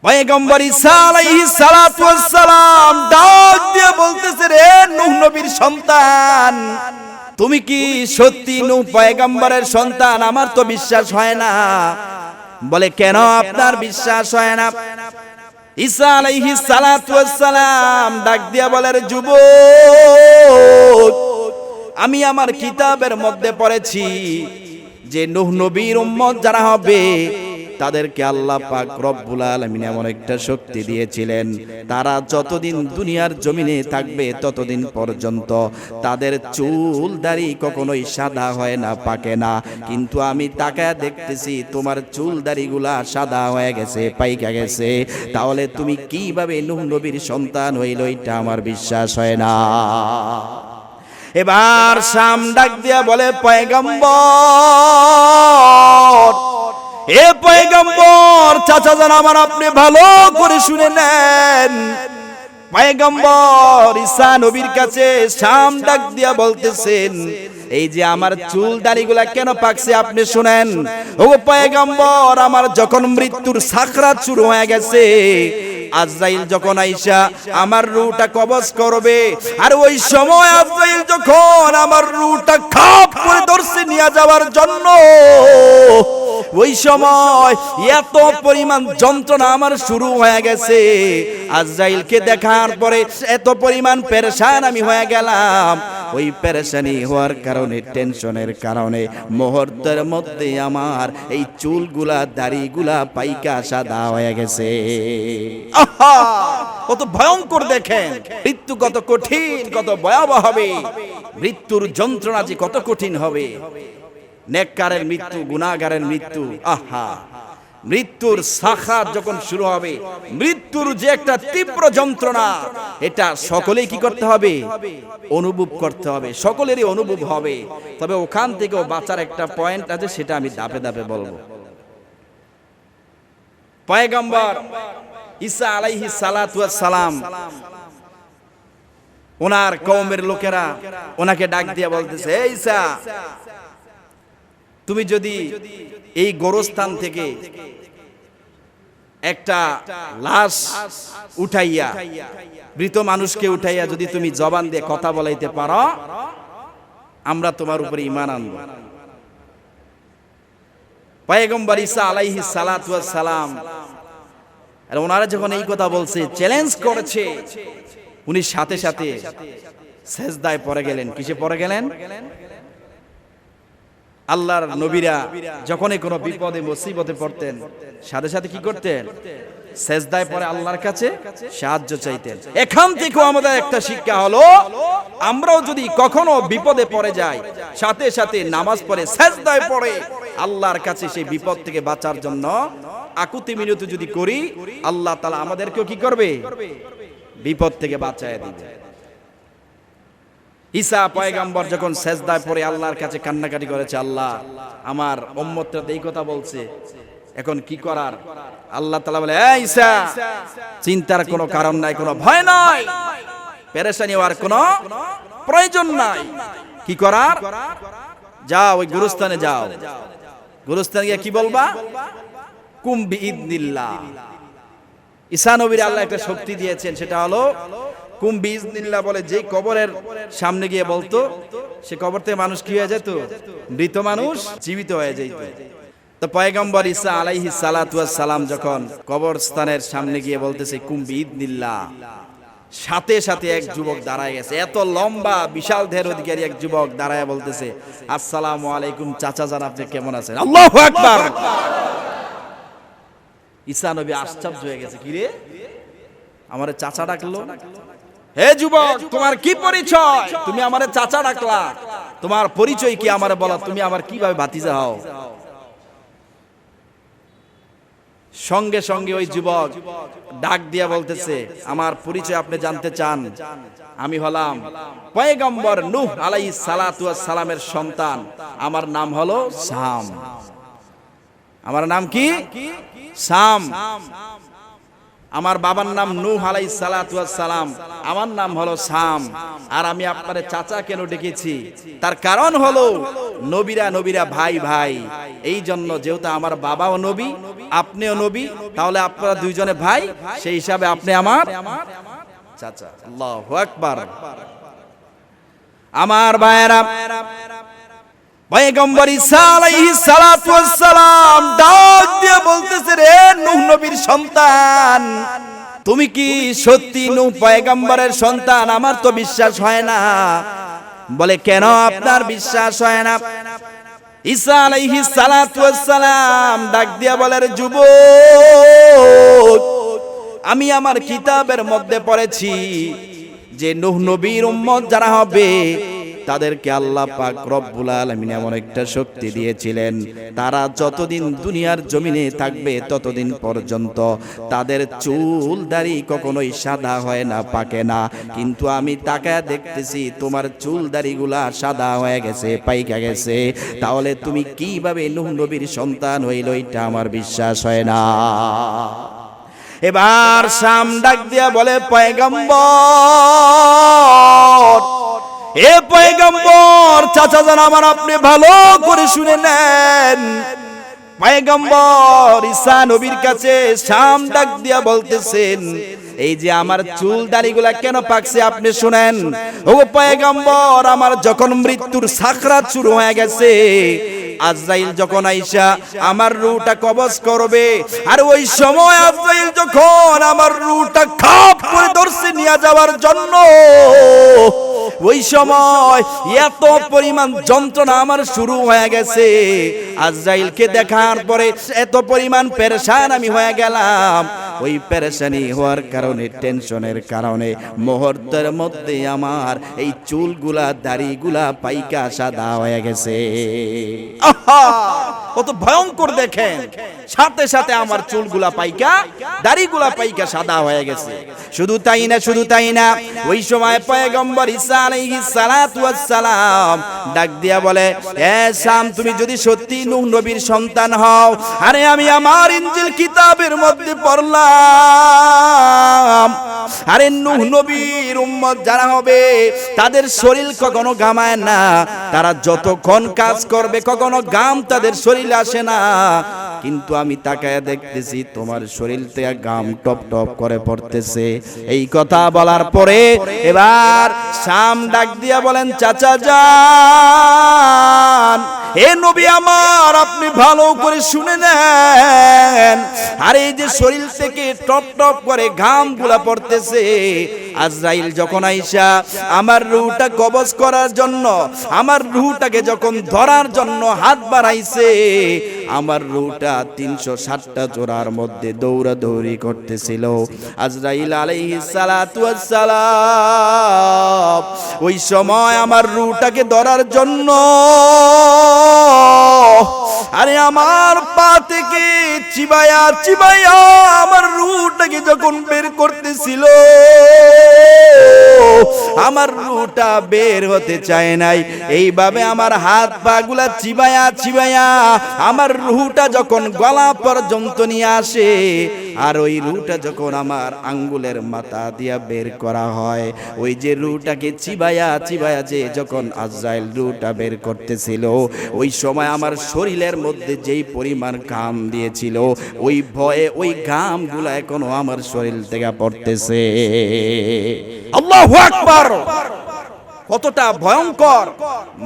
পয়গম্বর ঈসা আলাইহিস সালাতু ওয়াস সালাম ডাক দিয়ে বলতেছে, রে নূহ নবীর সন্তান, তুমি কি সত্যি নূহ পয়গম্বরের সন্তান? আমার তো বিশ্বাস হয় না। বলে, কেন আপনার বিশ্বাস হয় না? ঈসা আলাইহিস সালাতু ওয়াস সালাম ডাক দিয়া বলে, রে যুবক, আমি আমার কিতাবের মধ্যে পড়েছি যে নূহ নবীর উম্মত যারা হবে তাদেরকে আল্লাহ পাক রব্বুল আলামিন এমন একটা শক্তি দিয়েছিলেন, তারা যতদিন দুনিয়ার জমিনে থাকবে ততদিন পর্যন্ত তাদের চুল দাড়ি কখনোই সাদা হয় না, পাকে না। কিন্তু আমি তাকায় দেখতেছি তোমার চুল দাড়িগুলা সাদা হয়ে গেছে, পাইকা গেছে। তাহলে তুমি কিভাবে নূহ নবীর সন্তান হইল, এটা আমার বিশ্বাস হয় না। এবার শাম ডাক দিয়া বলে, পয়গম্বর, এ পয়গম্বর, চাচা জান আমার, আপনি ভালো করে শুনে নেন। পয়গম্বর ঈসা নবীর কাছে শাম ডাক দিয়া বলতেছেন, এই যে আমার চুল দাড়িগুলা কেন পাকছে আপনি শুনেন। ও পয়গম্বর, আমার যখন মৃত্যুর সাকরাত শুরু হয়ে গেছে, আজরাইল যখন আইসা আমার রূহটা কবজ করবে, আর ওই সময় আজরাইল যখন আমার রূহটা খাপ করে ধরছে নিয়ে যাওয়ার জন্য, ওই সময় এত পরিমাণ যন্ত্রণা আমার শুরু হয়ে গেছে। আজরাইলকে দেখার পরে এত পরিমাণ পেরেশান আমি হয়ে গেলাম। ওই পেরেশানি হওয়ার কারণে, টেনশনের কারণে মুহূর্তের মধ্যে আমার এই চুলগুলা দাড়িগুলা পাইকা সাদা হয়ে গেছে। আহা, কত ভয়ঙ্কর দেখেন! মৃত্যু কত কঠিন, কত ভয়াবহ হবে! মৃত্যুর যন্ত্রণা যে কত কঠিন হবে! নেককারের মৃত্যু, গুনাহগারের মৃত্যু, আহা! মৃত্যুর সাক্ষাৎ যখন শুরু হবে, মৃত্যুর যে একটা তীব্র যন্ত্রণা, এটা সকলেই কি করতে হবে? অনুভব করতে হবে, সকলেরই অনুভব হবে। তবে ওখান থেকেও বাঁচার একটা পয়েন্ট আছে, সেটা আমি ধাপে ধাপে বলবো। পয়গম্বর ঈসা আলাইহিস সালাতু ওয়াস সালাম, ওনার কওমের লোকেরা ওনাকে ডাক দিয়ে বলতেছে, এই ঈসা, তুমি যদি এই গোরস্থান থেকে একটা লাশ উঠাইয়া, মৃত মানুষকে উঠাইয়া যদি তুমি জবান দিয়ে কথা বলাইতে পারো, আমরা তোমার উপরে ঈমান আনব। পয়গম্বর ঈসা আলাইহিস সালাতু ওয়াস সালাম, আর ওনারা যখন এই কথা বলছে, চ্যালেঞ্জ করেছে, উনি সাথে সাথে সেজদায় পড়ে গেলেন। কিসে পড়ে গেলেন? আল্লাহর নবীরা যখনই কোনো বিপদে মুসিবতে পড়তেন, সাথে সাথে কি করতেন? সেজদায় পড়ে আল্লাহর কাছে সাহায্য চাইতেন। এখান থেকেও আমাদের একটা শিক্ষা হলো, আমরাও যদি কখনো বিপদে পড়ে যাই, সাথে সাথে নামাজ পড়ে সেজদায় পড়ে আল্লাহর কাছে সেই বিপদ থেকে বাঁচার জন্য আকুতি মিনতি যদি করি, আল্লাহ তাআলা আমাদেরকেও কি করবে? বিপদ থেকে বাঁচায় দিবে। ঈসা পয়গম্বর যখন সেজদায় পড়ে আল্লাহর কাছে কান্নাকাটি করেছে, আল্লাহ, আমার উম্মতরা এই কথা বলছে, এখন কি করার? আল্লাহ তাআলা বলে, এই ঈসা, চিন্তার কোনো কারণ নাই, কোনো ভয় নাই, পেরেশানি হওয়ার কোনো প্রয়োজন নাই। কি করার? যাও, ওই গুরুস্থানে যাও। গুরুস্থানে গিয়ে কি বলবা? কুম বিইذনিল্লাহ। ঈসা নবীর আল্লাহ একটা শক্তি দিয়েছেন, সেটা হলো কুম বিইذনিল্লাহ বলে, যে কবরের সামনে গিয়ে বলতো, সে কবর থেকে মানুষ কি হয়ে যেত? মৃত মানুষ জীবিত হয়ে যেত। তো পয়গম্বর ঈসা আলাইহিস সালাতু ওয়াস সালাম যখন কবরস্থানের সামনে গিয়ে বলতেছে কুম বিইذনিল্লাহ, সাথে সাথে এক যুবক দাঁড়ায় গেছে। এত লম্বা বিশাল দেহের অধিকারী এক যুবক দাঁড়ায় বলতেছে, আসসালামু আলাইকুম চাচা জান, আপনি কেমন আছেন? আল্লাহু আকবার! ঈসা নবী আশ্চর্য হয়ে গেছে, কি রে, আমারে চাচা ডাকলো? হে যুবক, তোমার কি পরিচয়? তুমি আমারে চাচা ডাকলা, তোমার পরিচয় কি আমারে বলো, তুমি আমার কিভাবে ভাতিজা হও? সঙ্গে সঙ্গে ওই যুবক ডাক দিয়া বলতেছে, আমার পরিচয় আপনি জানতে চান? আমি হলাম পয়গম্বর নূহ আলাইহিস সালাতু ওয়াস সালামের সন্তান, আমার নাম হলো শাম। আমার নাম কি? শাম। আমার বাবার নাম নূহ আলাইহিস সালাতু ওয়াস সালাম, আমার নাম হলো শাম। আর আমি আপনারে চাচা কেন ডেকেছি? তার কারণ হলো নবীরা ভাই ভাই। এই জন্য যেহেতু আমার বাবাও নবী, আপনিও নবী, তাহলে আপনারা দুইজনে ভাই, সেই হিসাবে আপনি আমার চাচা। আল্লাহু আকবার। আমার ভাইয়েরা, পয়গম্বর ঈসা আলাইহিস সালাতু ওয়াস সালাম ডাক দিয়ে বলতেছে, রে নূহ নবীর সন্তান, তুমি কি সত্যি নূহ পয়গম্বরের সন্তান? আমার তো বিশ্বাস হয় না। বলে, কেন আপনার বিশ্বাস হয় না? ঈসা আলাইহিস সালাতু ওয়াস সালাম ডাক দিয়া বলে, রে যুবক, আমি আমার কিতাবের মধ্যে পড়েছি যে নূহ নবীর উম্মত যারা হবে তাদেরকে আল্লাহ পাক রব্বুল আলামিন এমন একটা শক্তি দিয়েছিলেন, তারা যতদিন দুনিয়ার জমিনে থাকবে ততদিন পর্যন্ত তাদের চুল দাড়ি কখনোই সাদা হয় না, পাকে না। কিন্তু আমি তাকায় দেখতেছি তোমার চুল দাড়িগুলা সাদা হয়ে গেছে, পাইকা গেছে। তাহলে তুমি কিভাবে নূহ নবীর সন্তান হইল? এটা আমার বিশ্বাস হয় না। এবার শাম ডাক দিয়া বলে, পয়গম্বর, এ পয়গম্বর, চাচা জান আমার, আপনি ভালো করে শুনে নেন। পয়গম্বর ঈসা নবীর কাছে শাম ডাক দিয়া বলতেছেন, এই যে আমার চুল দাড়িগুলা কেন পাকছে আপনি শুনেন। ও পয়গম্বর, আমার যখন মৃত্যুর সাকরাত শুরু হয়ে গেছে, আজরাইল যখন আইসা আমার রূহটা কবজ করবে, আর ওই সময় আজরাইল যখন আমার রূহটা খাপ করে ধরছে নিয়ে যাওয়ার জন্য, ওই সময় এত পরিমাণ যন্ত্রণা আমার শুরু হয়ে গেছে। আজরাইলকে দেখার পরে এত পরিমাণ পেরেশান আমি হয়ে গেলাম। ওই পেরেশানি হওয়ার কারণে, টেনশনের কারণে মুহূর্তের মধ্যে আমার এই চুলগুলা দাড়িগুলা পাইকা সাদা হয়ে গেছে। আহা, কত ভয়ঙ্কর দেখেন! সাথে সাথে আমার চুলগুলা পাইকা, দাড়িগুলা পাইকা সাদা হয়ে গেছে। শুধু তাই না, ওই সময় পয়গম্বর ঈসা আলাইহিস সালাতু ওয়াস সালাম ডাক দিয়া বলে, এ শাম, তুমি যদি সত্যি নূহ নবীর সন্তান হও, আরে আমি আমার ইনজিল কিতাবের মধ্যে পড়লাম, আরে নূহ নবীর উম্মত যারা হবে তাদের শরীর কখনো ঘামায় না, তারা যতক্ষণ কাজ করবে কখনো ঘাম তাদের শরীরে আসে না। কিন্তু আমি তাকায় দেখতেছি তোমার শরীর থেকে ঘাম টপ টপ করে পড়তেছে। এই কথা বলার পরে এবার শাম ডাক দিয়া বলেন, চাচা যান, হে নবী আমার, আপনি ভালো করে শুনে নেন। আর এই যে শরীর থেকে টপ টপ করে ঘামগুলা পড়তেছে, আজরাইল যখন আইসা আমার রূহটা কবজ করার জন্য, আমার রূহটাকে যখন ধরার জন্য হাত বাড়াইছে, আমার রূহটা 360টা জোড়ার মধ্যে দৌড়াদৌড়ি করতেছিল। আজরাইল আলাইহিস সালাতু ওয়াস সালাম ওই সময় আমার রূহটাকে ধরার জন্য, আরে আমার পা থেকে চিবায়া চিবায়া আমার রূহটাকে যখন বের করতেছিল, আমার রূহটা বের হতে চায় নাই। এইভাবে আমার হাত পা গুলা চিবায়া চিবায়া আমার রূহটা যখন গলা পর্যন্ত নিয়ে আসে, আর ওই রূহটা যখন আমার আঙ্গুলের মাথা দিয়া বের করা হয়, ওই যে রূহটাকে চিবায়া চিবায়া যে যখন আজরাইল রূহটা বের করতেছিল, ওই সময় আমার শরীরের মধ্যে যেই পরিমাণ ঘাম দিয়েছিল, ওই ভয়ে ওই ঘামগুলা এখনো আমার শরীর থেকে পড়তেছে। আল্লাহু আকবার! কতটা ভয়ঙ্কর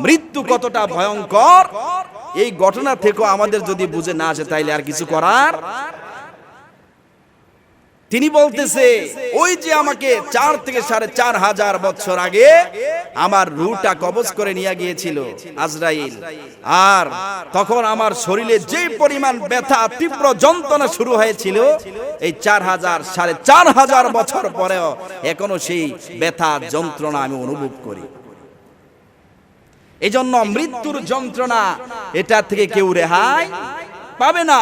মৃত্যু, কতটা ভয়ঙ্কর! এই ঘটনা থেকে আমাদের যদি বুঝে না আসে তাইলে আর কিছু করার। তিনি বলতেছে, ওই যে আমাকে 4 থেকে 4,500 বছর আগে আমার রূহটা কবজ করে নিয়ে গিয়েছিল আজরাইল, আর তখন আমার শরীরে যে পরিমাণ ব্যথা, তীব্র যন্ত্রণা শুরু হয়েছিল, এই 4,500 বছর পরেও এখনো সেই ব্যথা যন্ত্রণা আমি অনুভব করি। এই জন্য মৃত্যুর যন্ত্রণা, এটা থেকে কেউ রেহাই পাবে না।